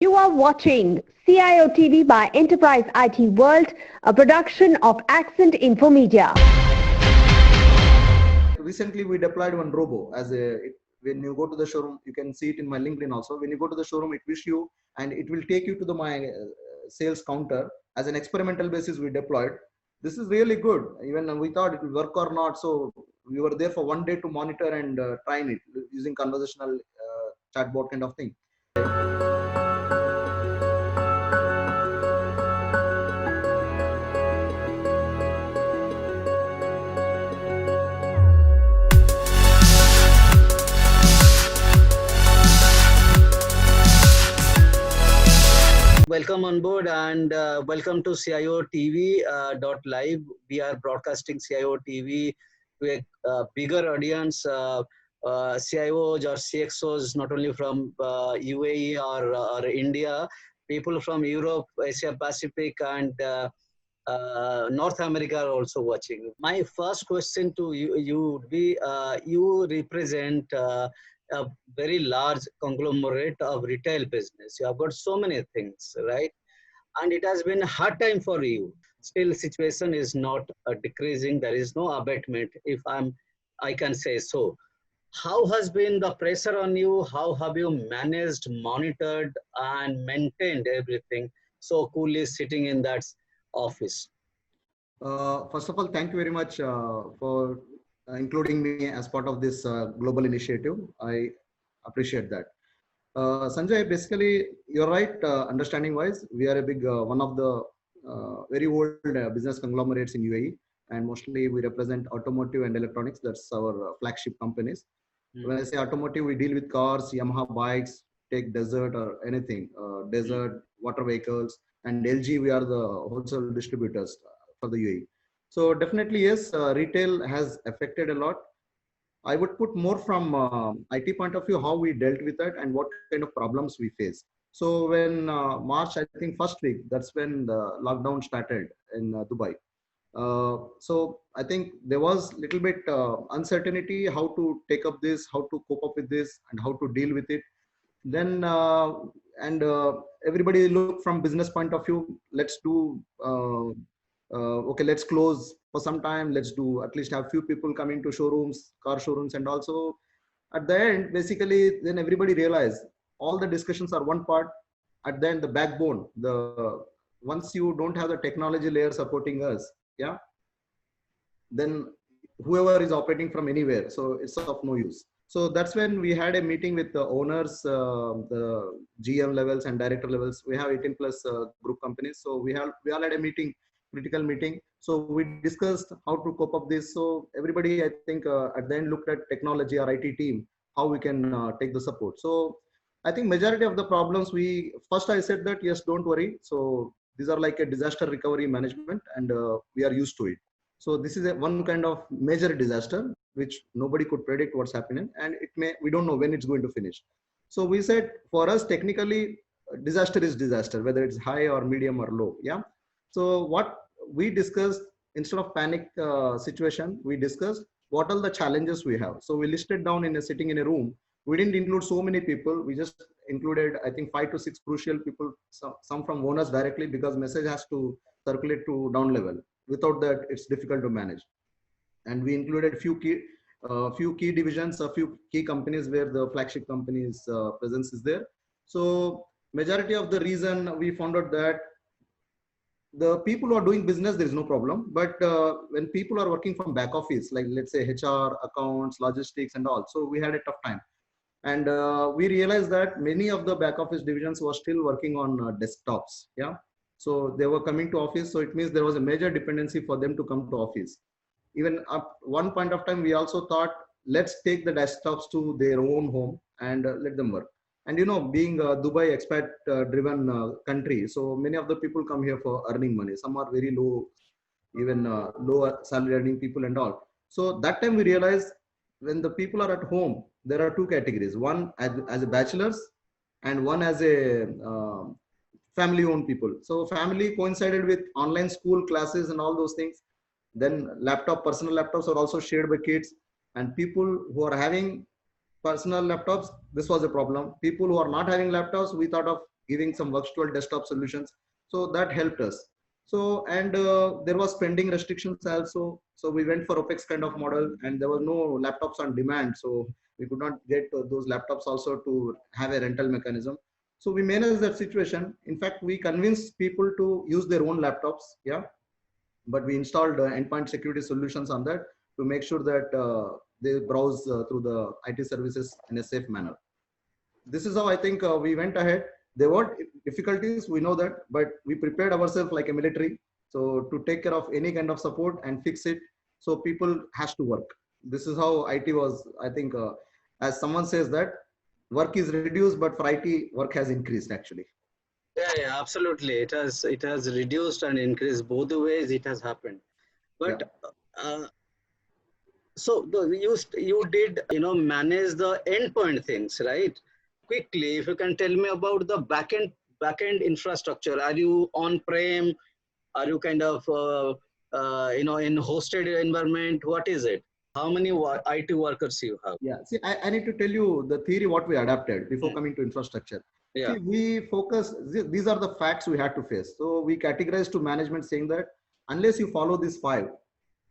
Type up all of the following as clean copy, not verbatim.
You are watching CIO TV by Enterprise IT World, a production of Accent Infomedia. Recently, we deployed one robo when you go to the showroom, you can see it in my LinkedIn also. When you go to the showroom, it wish you and it will take you to my sales counter as an experimental basis. We deployed. This is really good. Even we thought it will work or not. So we were there for 1 day to monitor and trying it using conversational chatbot kind of thing. Welcome on board and welcome to CIO TV .live. We are broadcasting CIO TV to a bigger audience, CIOs or CXOs, not only from UAE or India, people from Europe, Asia Pacific, and North America are also watching. My first question to you would be, you represent a very large conglomerate of retail business. You have got so many things, right? And it has been a hard time for you. Still, situation is not decreasing. There is no abatement, if I can say so. How has been the pressure on you? How have you managed, monitored, and maintained everything so coolly sitting in that office? First of all, thank you very much for including me as part of this global initiative. I appreciate that. Sanjay, basically, you're right. Understanding wise, we are a big one of the very old business conglomerates in UAE, and mostly we represent automotive and electronics. That's our flagship companies. When I say automotive, we deal with cars, Yamaha bikes, take Desert or anything, Desert, water vehicles, and LG. We are the wholesale distributors for the UAE. So definitely, yes, retail has affected a lot. I would put more from IT point of view, how we dealt with that and what kind of problems we face. So when March, I think first week, that's when the lockdown started in Dubai. So I think there was little bit uncertainty how to take up this, how to cope up with this, and how to deal with it. Then everybody look from business point of view. Let's do okay. Let's close for some time. Let's do at least have few people coming to showrooms, car showrooms, and also at the end, basically, then everybody realized all the discussions are one part. At the end, the backbone, the once you don't have the technology layer supporting us, yeah, then whoever is operating from anywhere, so it's of no use. So that's when we had a meeting with the owners, the GM levels and director levels. We have 18 plus group companies, so we all had a meeting, critical meeting. So we discussed how to cope up this. So everybody, I think, at the end looked at technology or IT team, how we can take the support. So I think majority of the problems we first I said that yes, don't worry. So these are like a disaster recovery management, and we are used to it. So this is one kind of major disaster which nobody could predict what's happening, and we don't know when it's going to finish. So we said for us technically, disaster is disaster, whether it's high or medium or low. Yeah. So what we discussed, instead of panic situation, we discussed what are the challenges we have. So we listed down in a sitting in a room. We didn't include so many people. We just included, I think, 5 to 6 crucial people, some from owners directly, because message has to circulate to down level. Without that, it's difficult to manage. And we included few key divisions, a few key companies where the flagship companies presence is there. So majority of the reason we found out that the people who are doing business, there is no problem. But when people are working from back office, like let's say HR, accounts, logistics, and all, so we had a tough time. And we realized that many of the back office divisions were still working on desktops. Yeah. So they were coming to office. So it means there was a major dependency for them to come to office. Even at one point of time, we also thought, let's take the desktops to their own home and let them work. And you know, being a Dubai expat driven country, so many of the people come here for earning money. Some are very low, even low salary earning people and all. So that time we realized when the people are at home, there are two categories: one as a bachelors, and one as a family owned people. So family coincided with online school classes and all those things. Then personal laptops are also shared by kids, and people who are having personal laptops, this was a problem. People who are not having laptops, we thought of giving some virtual desktop solutions. So that helped us. So, and there was spending restrictions also. So we went for OPEX kind of model, and there were no laptops on demand. So we could not get those laptops also to have a rental mechanism. So we managed that situation. In fact, we convinced people to use their own laptops. Yeah. But we installed endpoint security solutions on that to make sure that they browse through the IT services in a safe manner. This is how I think we went ahead. There were difficulties, we know that, but we prepared ourselves like a military. So to take care of any kind of support and fix it, so people has to work. This is how IT was, I think, as someone says that work is reduced, but for IT, work has increased actually. Yeah, absolutely. It has reduced and increased both the ways. It has happened. But so you did manage the endpoint things, right? Quickly, if you can tell me about the backend infrastructure. Are you on-prem? Are you kind of in hosted environment? What is it? How many IT workers you have? Yeah, see, I need to tell you the theory what we adapted before coming to infrastructure. Yeah. See, we focus, these are the facts we had to face. So we categorized to management saying that unless you follow these five,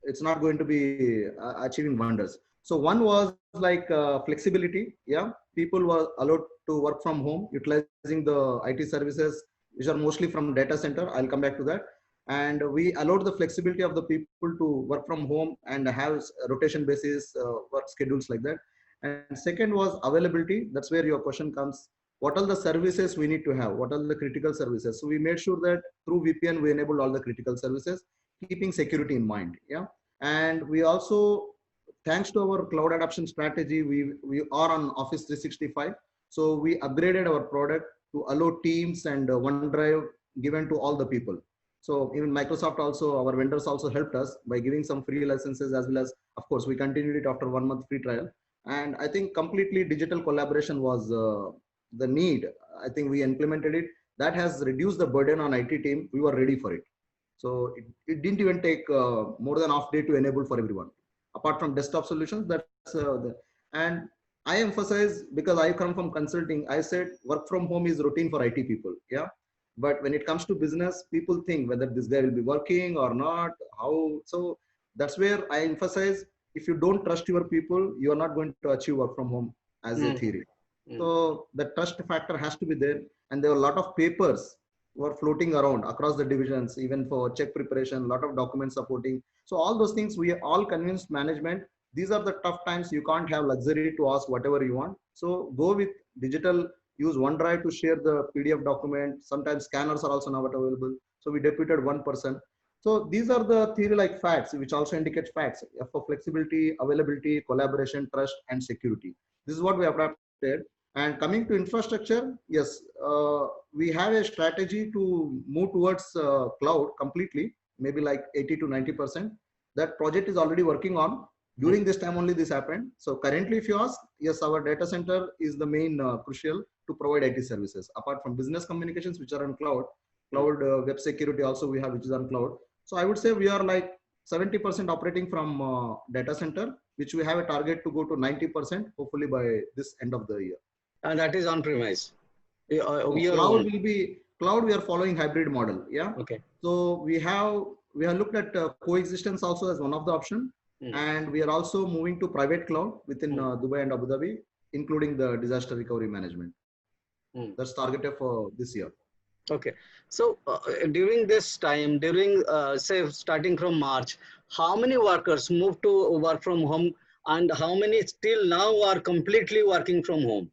it's not going to be achieving wonders. So one was like flexibility. Yeah, people were allowed to work from home, utilizing the IT services, which are mostly from data center. I'll come back to that. And we allowed the flexibility of the people to work from home and have rotation basis work schedules like that. And second was availability. That's where your question comes. What are the services we need to have? What are the critical services? So we made sure that through VPN, we enabled all the critical services, keeping security in mind. Yeah. And we also, thanks to our cloud adoption strategy, we are on Office 365. So we upgraded our product to allow Teams and OneDrive given to all the people. So even Microsoft also, our vendors also helped us by giving some free licenses, as well as, of course, we continued it after 1 month free trial. And I think completely digital collaboration was the need. I think we implemented it. That has reduced the burden on IT team. We were ready for it. So it didn't even take more than half day to enable for everyone. Apart from desktop solutions, and I emphasize, because I come from consulting, I said work from home is routine for IT people. Yeah. But when it comes to business, people think whether this guy will be working or not, how. So that's where I emphasize, if you don't trust your people, you are not going to achieve work from home as a theory. So the trust factor has to be there. And there are a lot of papers were floating around across the divisions, even for check preparation, a lot of document supporting. So all those things, we all convinced management, these are the tough times. You can't have luxury to ask whatever you want. So go with digital, use OneDrive to share the PDF document. Sometimes scanners are also now available. So we deputed one person. So these are the theory like facts, which also indicate facts for flexibility, availability, collaboration, trust, and security. This is what we adapted. And coming to infrastructure, yes, we have a strategy to move towards cloud completely, maybe like 80 to 90%. That project is already working on. During this time only this happened. So currently, if you ask, yes, our data center is the main crucial to provide IT services. Apart from business communications, which are on cloud, web security also we have, which is on cloud. So I would say we are like 70% operating from data center, which we have a target to go to 90%, hopefully by this end of the year. And that is on premise. Cloud will be cloud. We are following hybrid model. Yeah. Okay. So we have looked at coexistence also as one of the option, and we are also moving to private cloud within Dubai and Abu Dhabi, including the disaster recovery management. That's targeted for this year. Okay. So during this time, say starting from March, how many workers moved to work from home, and how many still now are completely working from home?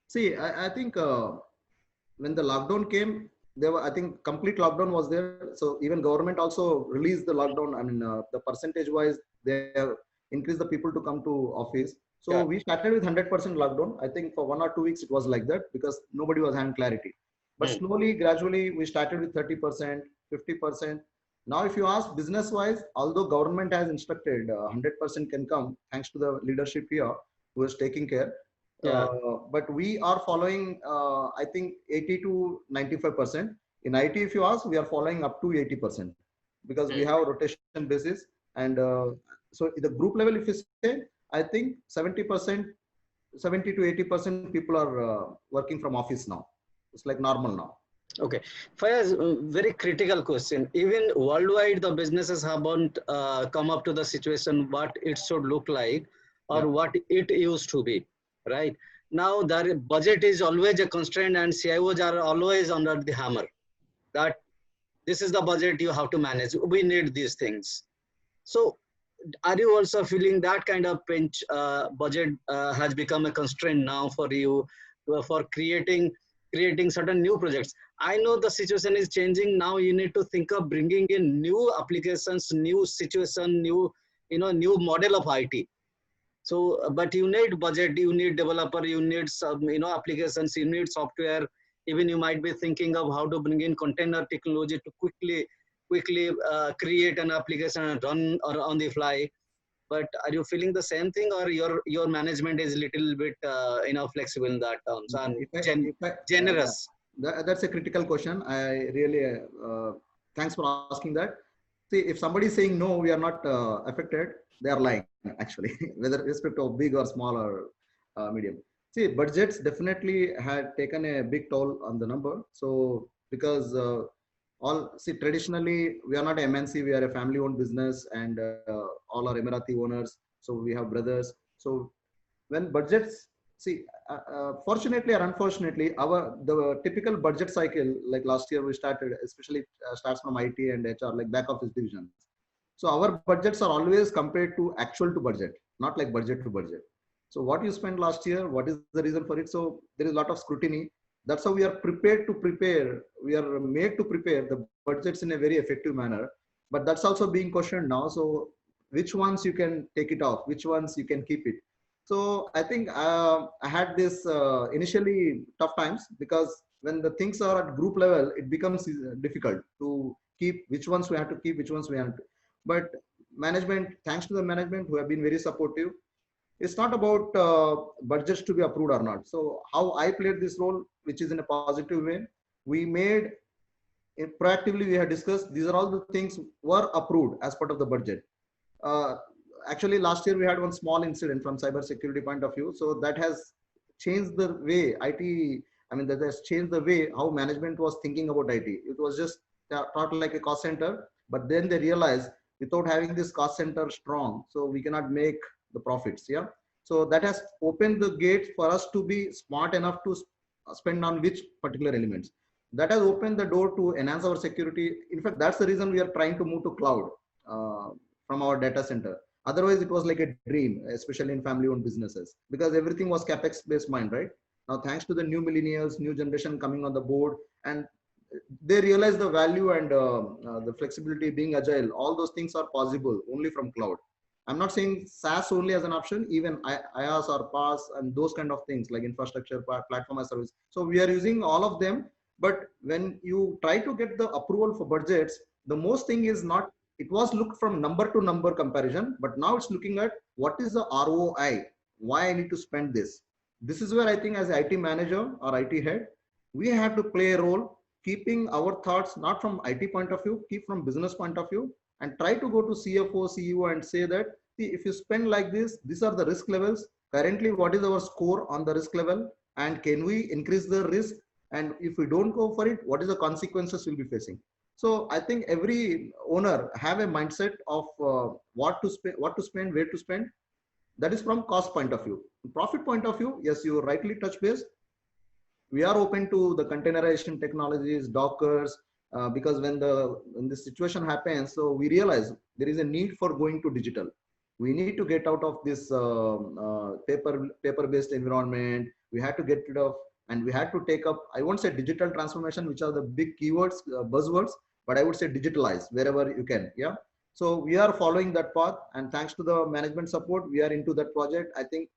See, I think when the lockdown came, I think complete lockdown was there. So even government also released the lockdown. I mean, the percentage wise, they have increased the people to come to office. So we started with 100% lockdown. I think for 1 or 2 weeks it was like that because nobody was having clarity. But slowly, gradually, we started with 30%, 50%. Now, if you ask business wise, although government has instructed 100% can come, thanks to the leadership here who is taking care. But we are following, I think 80 to 95%. In IT, if you ask, we are following up to 80% because we have rotation basis. And so the group level, if you say, I think 70% 70 to 80% people are working from office now. It's like normal now. Okay, Fayaz, very critical question. Even worldwide, the businesses haven't come up to the situation what it should look like or Yeah. what it used to be, right? Now, the budget is always a constraint, and CIOs are always under the hammer that this is the budget you have to manage. We need these things. So, are you also feeling that kind of pinch budget has become a constraint now for you for creating certain new projects? I know the situation is changing now. You need to think of bringing in new applications, new situation, new model of IT. So, but you need budget, you need developer, you need some, applications, you need software. Even you might be thinking of how to bring in container technology to quickly create an application and run or on the fly. But are you feeling the same thing, or your management is little bit flexible in that terms and Yeah, generous? that's a critical question. I really thanks for asking that. See, if somebody is saying no, we are not affected, they are lying actually, whether respect of big or small or medium. See, budgets definitely had taken a big toll on the number. So because all see traditionally we are not a MNC, we are a family-owned business, and all are Emirati owners. So we have brothers. So when budgets see fortunately or unfortunately our the typical budget cycle like last year we started especially starts from IT and HR like back office divisions. So our budgets are always compared to actual to budget, not like budget to budget. So what you spent last year, what is the reason for it? So there is a lot of scrutiny. That's how we are prepared to prepare, we are made to prepare the budgets in a very effective manner, but that's also being questioned now. So which ones you can take it off, which ones you can keep it. So I think I had this initially tough times because when the things are at group level, it becomes difficult to keep which ones we have to keep, which ones we have to. But management, thanks to the management who have been very supportive, it's not about budgets to be approved or not. So how I played this role, which is in a positive way, we made proactively, we had discussed, these are all the things were approved as part of the budget. Uh, Actually last year we had one small incident from cyber security point of view, so that has changed the way IT, I mean that has changed the way how management was thinking about IT. It was just thought like a cost center, but then they realized without having this cost center strong, so we cannot make the profits. Yeah, so that has opened the gate for us to be smart enough to spend on which particular elements. That has opened the door to enhance our security. In fact, that's the reason we are trying to move to cloud from our data center. Otherwise, it was like a dream, especially in family-owned businesses, because everything was capex-based mind, right? Now, thanks to the new millennials, new generation coming on the board, and they realize the value and the flexibility, being agile. All those things are possible only from cloud. I'm not saying SaaS only as an option, even IaaS or PaaS and those kind of things like infrastructure, platform as service. So we are using all of them. But when you try to get the approval for budgets, the most thing is not, it was looked from number to number comparison, but now it's looking at what is the ROI, why I need to spend this. This is where I think as IT manager or IT head, we have to play a role, keeping our thoughts not from IT point of view, keep from business point of view, and try to go to CFO, CEO and say that, see, if you spend like this, these are the risk levels. Currently, what is our score on the risk level? And can we increase the risk? And if we don't go for it, what is the consequences we'll be facing? So I think every owner have a mindset of what to spend, where to spend. That is from cost point of view. Profit point of view, yes, you rightly touch base. We are open to the containerization technologies, Dockers, because when this situation happens, so we realize there is a need for going to digital. We need to get out of this paper-based environment. We had to get rid of, and we had to take up, I won't say digital transformation, which are the big keywords, buzzwords, but I would say digitalize wherever you can. Yeah. So we are following that path, and thanks to the management support, we are into that project. I think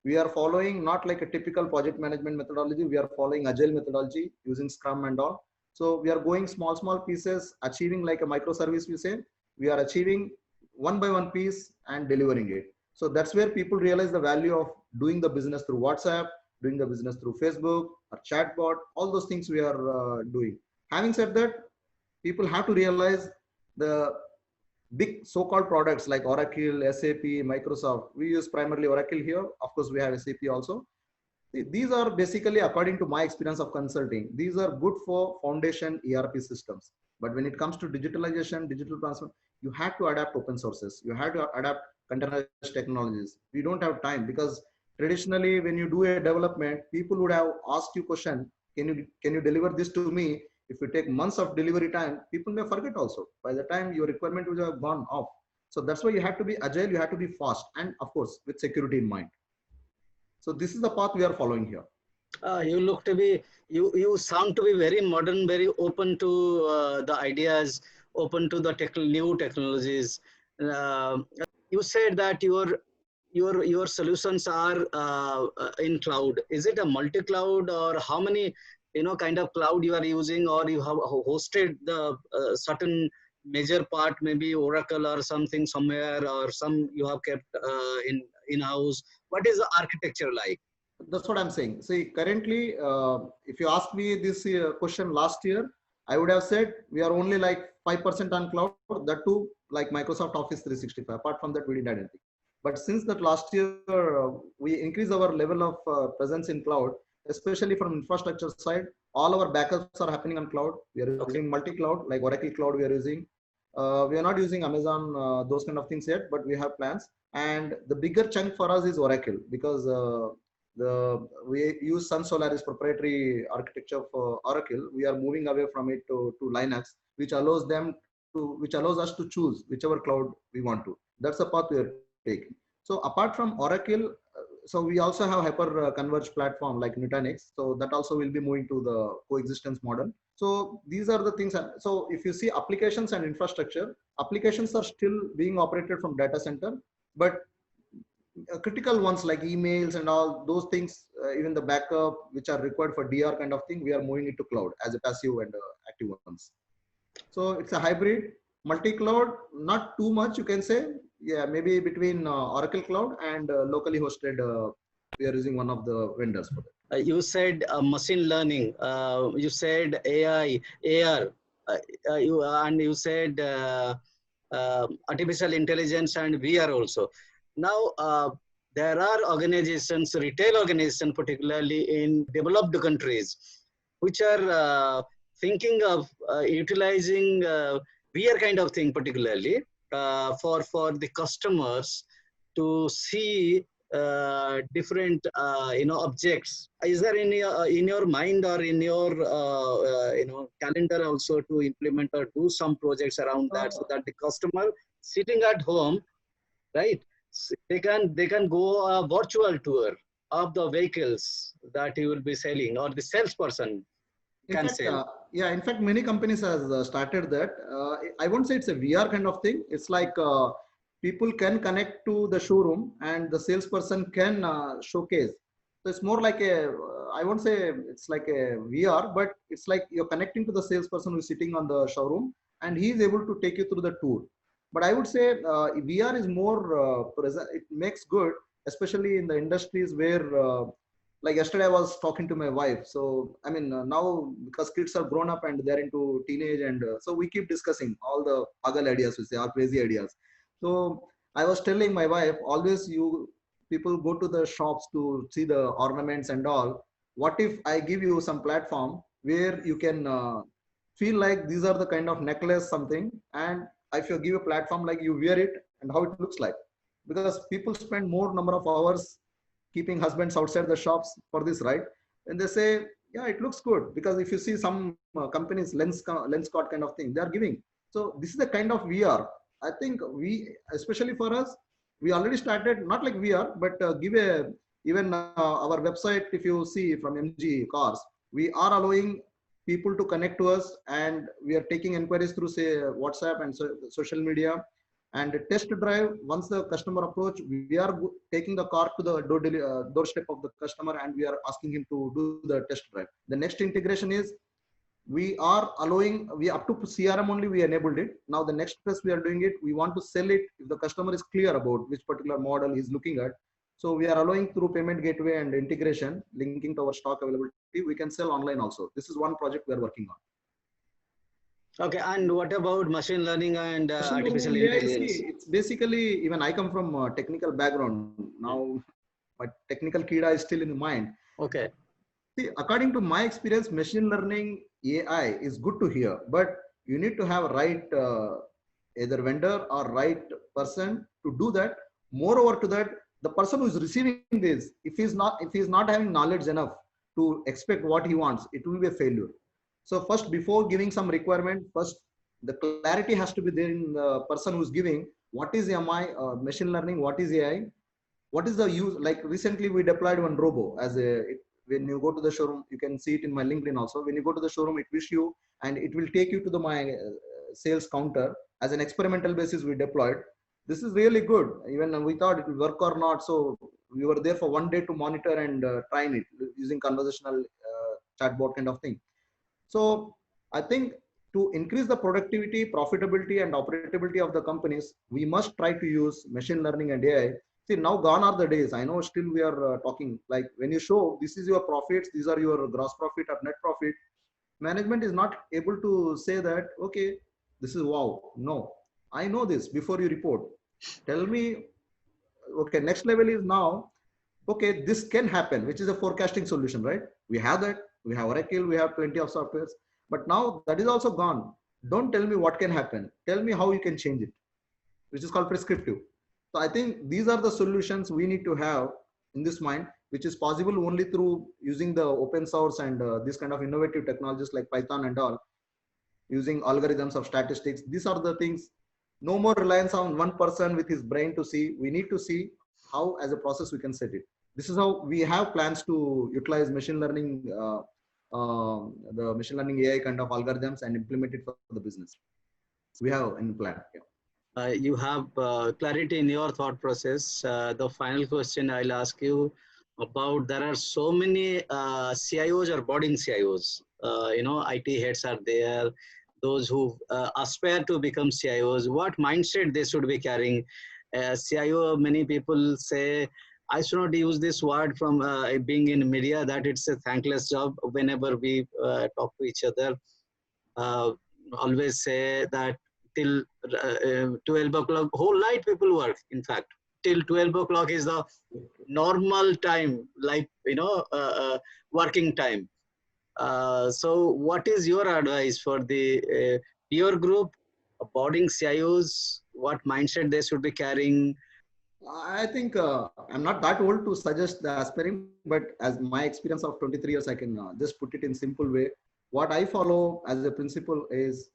we are following not like a typical project management methodology. We are following agile methodology using Scrum and all. So we are going small pieces, achieving like a microservice. We say we are achieving one by one piece and delivering it. So that's where people realize the value of doing the business through WhatsApp, doing the business through Facebook or chatbot, all those things we are doing. Having said that, people have to realize the big so-called products like Oracle, SAP, Microsoft. We use primarily Oracle here. Of course, we have SAP also. See, these are basically, according to my experience of consulting, these are good for foundation ERP systems. But when it comes to digitalization, digital transformation, you have to adapt open sources. You have to adapt containerized technologies. We don't have time because traditionally, when you do a development, people would have asked you question, can you deliver this to me? If you take months of delivery time, people may forget also. By the time your requirement will have gone off. So that's why you have to be agile, you have to be fast, and of course, with security in mind. So this is the path we are following here. You look to be, you sound to be very modern, very open to the ideas, open to the new technologies. You said that your solutions are in cloud. Is it a multi-cloud, or how many kind of cloud you are using, or you have hosted the certain major part, maybe Oracle or something somewhere, or some you have kept in-house? What is the architecture like? That's what I'm saying. See, currently, if you ask me this question last year, I would have said we are only like 5% on cloud. That too, like Microsoft Office 365. Apart from that, we didn't anything. But since that last year, we increased our level of presence in cloud, especially from infrastructure side. All our backups are happening on cloud. We are using multi-cloud, like Oracle Cloud. We are using. We are not using Amazon, those kind of things yet, but we have plans. And the bigger chunk for us is Oracle because we use Sun Solaris proprietary architecture for Oracle. We are moving away from it to Linux, which allows us to choose whichever cloud we want to. That's the path we are taking. So apart from Oracle, so we also have hyper converged platform like Nutanix. So that also will be moving to the coexistence model. So these are the things. So if you see applications and infrastructure, applications are still being operated from data center, but critical ones like emails and all those things, even the backup which are required for DR kind of thing, we are moving it to cloud as a passive and active ones. So it's a hybrid multi-cloud, not too much you can say. Yeah, maybe between Oracle Cloud and locally hosted. We are using one of the vendors for that. You said machine learning. You said AI, AR. You said artificial intelligence and VR also. Now, there are organizations, retail organizations, particularly in developed countries, which are thinking of utilizing VR kind of thing, particularly for the customers to see different objects. Is there any in your mind or in your calendar also to implement or do some projects around that, so that the customer sitting at home, right? They can go a virtual tour of the vehicles that you will be selling, or the salesperson can sell. Yeah, in fact, many companies has started that. I won't say it's a VR kind of thing. It's like people can connect to the showroom and the salesperson can showcase. So it's more like I won't say it's like a VR, but it's like you're connecting to the salesperson who's sitting on the showroom and he is able to take you through the tour. But I would say VR is more present. It makes good, especially in the industries where, like yesterday I was talking to my wife. So, I mean, now because kids are grown up and they're into teenage, and so we keep discussing all the pagal ideas, we say, or crazy ideas. So I was telling my wife, always people go to the shops to see the ornaments and all. What if I give you some platform where you can feel like these are the kind of necklace something, and if you give a platform like you wear it and how it looks like, because people spend more number of hours keeping husbands outside the shops for this, right? And they say, yeah, it looks good, because if you see some companies, Lenskart kind of thing, they are giving. So this is the kind of VR. I think especially for us, we already started, not like VR, but even our website, if you see from MG Cars, we are allowing people to connect to us, and we are taking inquiries through, say, WhatsApp and social media. And test drive, once the customer approach, we are taking the car to the doorstep of the customer, and we are asking him to do the test drive. The next integration is we are allowing, up to CRM only we enabled it. Now the next phase we are doing it, we want to sell it if the customer is clear about which particular model he's looking at. So we are allowing through payment gateway and integration, linking to our stock availability, we can sell online also. This is one project we are working on. Okay, and what about machine learning and artificial intelligence? See, it's basically, even I come from a technical background. Now, my technical kida is still in the mind. Okay. See, according to my experience, machine learning AI is good to hear, but you need to have right either vendor or right person to do that. Moreover to that, the person who is receiving this, if he's not having knowledge enough to expect what he wants, it will be a failure. So first, before giving some requirement, first the clarity has to be there in the person who's giving. What is MI, machine learning? What is AI? What is the use? Like recently we deployed one robo as when you go to the showroom, you can see it in my LinkedIn also. When you go to the showroom, it wish you and it will take you to the my sales counter as an experimental basis. We deployed. This is really good. Even we thought it will work or not, so we were there for 1 day to monitor and trying it using conversational chatbot kind of thing. So I think to increase the productivity, profitability, and operability of the companies, we must try to use machine learning and AI. See, now gone are the days. I know still we are talking like when you show this is your profits, these are your gross profit or net profit. Management is not able to say that, okay, this is wow. No, I know this before you report. Tell me, okay, next level is now, okay, this can happen, which is a forecasting solution, right? We have that. We have Oracle. We have plenty of softwares. But now that is also gone. Don't tell me what can happen. Tell me how you can change it, which is called prescriptive. So I think these are the solutions we need to have in this mind, which is possible only through using the open source and this kind of innovative technologies like Python and all, using algorithms of statistics. These are the things. No more reliance on one person with his brain to see. We need to see how, as a process, we can set it. This is how we have plans to utilize machine learning, the machine learning AI kind of algorithms and implement it for the business. We have in plan. Yeah. You have clarity in your thought process. The final question I'll ask you about, there are so many CIOs or budding CIOs. IT heads are there, those who aspire to become CIOs. What mindset they should be carrying? CIO, many people say, I should not use this word from being in media, that it's a thankless job. Whenever we talk to each other, always say that till 12 o'clock, whole night people work. In fact, till 12 o'clock is the normal time, like, working time. So what is your advice for the peer group, boarding CIOs, what mindset they should be carrying? I think I'm not that old to suggest the aspiring, but as my experience of 23 years, I can just put it in simple way. What I follow as a principle is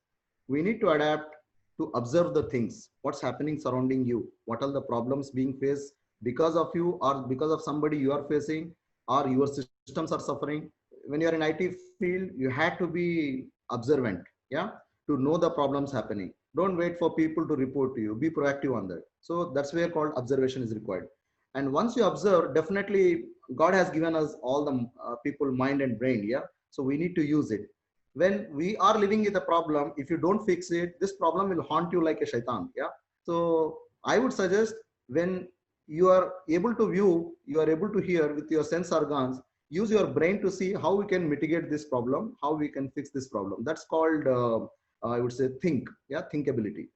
we need to adapt to observe the things, what's happening surrounding you, what are the problems being faced because of you or because of somebody you are facing or your systems are suffering. When you're in IT field, you have to be observant, yeah, to know the problems happening. Don't wait for people to report to you. Be proactive on that. So that's where called observation is required. And once you observe, definitely God has given us all the people, mind and brain. Yeah. So we need to use it. When we are living with a problem, if you don't fix it, this problem will haunt you like a shaitan. Yeah. So I would suggest when you are able to view, you are able to hear with your sense organs, use your brain to see how we can mitigate this problem, how we can fix this problem. That's called I would say think, yeah, thinkability.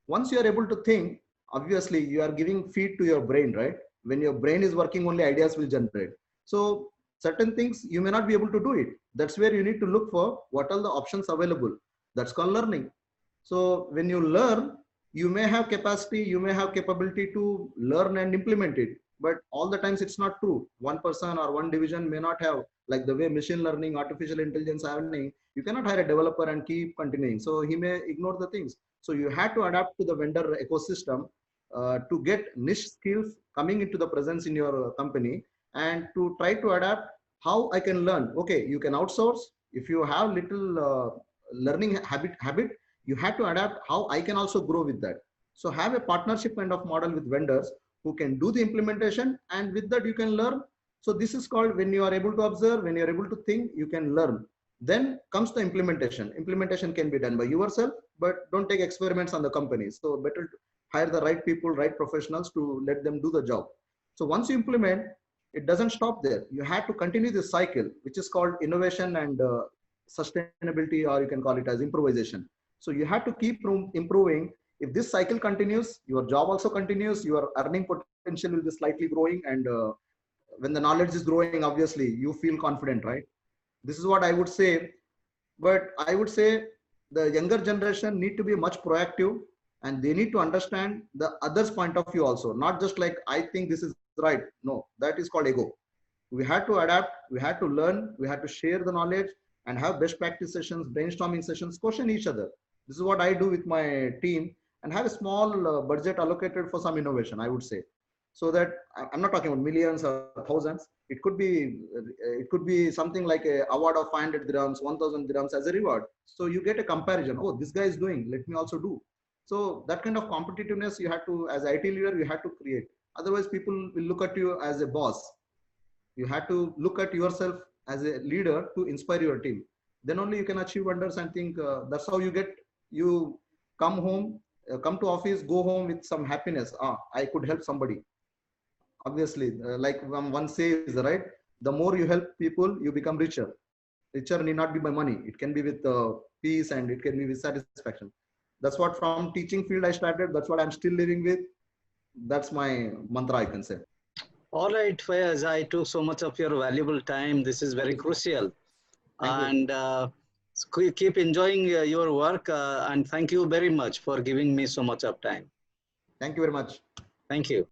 Once you are able to think, obviously you are giving feed to your brain, right? When your brain is working, only ideas will generate. So certain things you may not be able to do it. That's where you need to look for what are the options available. That's called learning. So when you learn, you may have capacity, you may have capability to learn and implement it. But all the times it's not true. One person or one division may not have, like the way machine learning, artificial intelligence happening, you cannot hire a developer and keep continuing. So he may ignore the things. So you have to adapt to the vendor ecosystem to get niche skills coming into the presence in your company and to try to adapt how I can learn. Okay, you can outsource. If you have little learning habit, you have to adapt how I can also grow with that. So have a partnership kind of model with vendors who can do the implementation, and with that you can learn. So this is called when you are able to observe, when you are able to think, you can learn. Then comes the implementation. Implementation can be done by yourself, but don't take experiments on the company. So better hire the right people, right professionals to let them do the job. So once you implement, it doesn't stop there. You have to continue this cycle, which is called innovation and sustainability, or you can call it as improvisation. So you have to keep improving. If this cycle continues, your job also continues, your earning potential will be slightly growing, and when the knowledge is growing, obviously you feel confident, right? This is what I would say. But I would say the younger generation need to be much proactive, and they need to understand the other's point of view also, not just like I think this is right. No, that is called ego. We had to adapt, we had to learn, we had to share the knowledge and have best practice sessions, brainstorming sessions, question each other. This is what I do with my team, and have a small budget allocated for some innovation, I would say. So that I'm not talking about millions or thousands. It could be something like a award of 500 dirhams, 1000 dirhams as a reward. So you get a comparison. Oh, this guy is doing, let me also do. So that kind of competitiveness you have to, as IT leader, you have to create. Otherwise, people will look at you as a boss. You have to look at yourself as a leader to inspire your team. Then only you can achieve wonders, and think that's how you come home, come to office, go home with some happiness. I could help somebody. Obviously, like one says, right? The more you help people, you become richer. Richer need not be by money. It can be with peace, and it can be with satisfaction. That's what from teaching field I started. That's what I'm still living with. That's my mantra, I can say. All right, Faiz, I took so much of your valuable time. This is very crucial. Thank you. And keep enjoying your work. And thank you very much for giving me so much of time. Thank you very much. Thank you.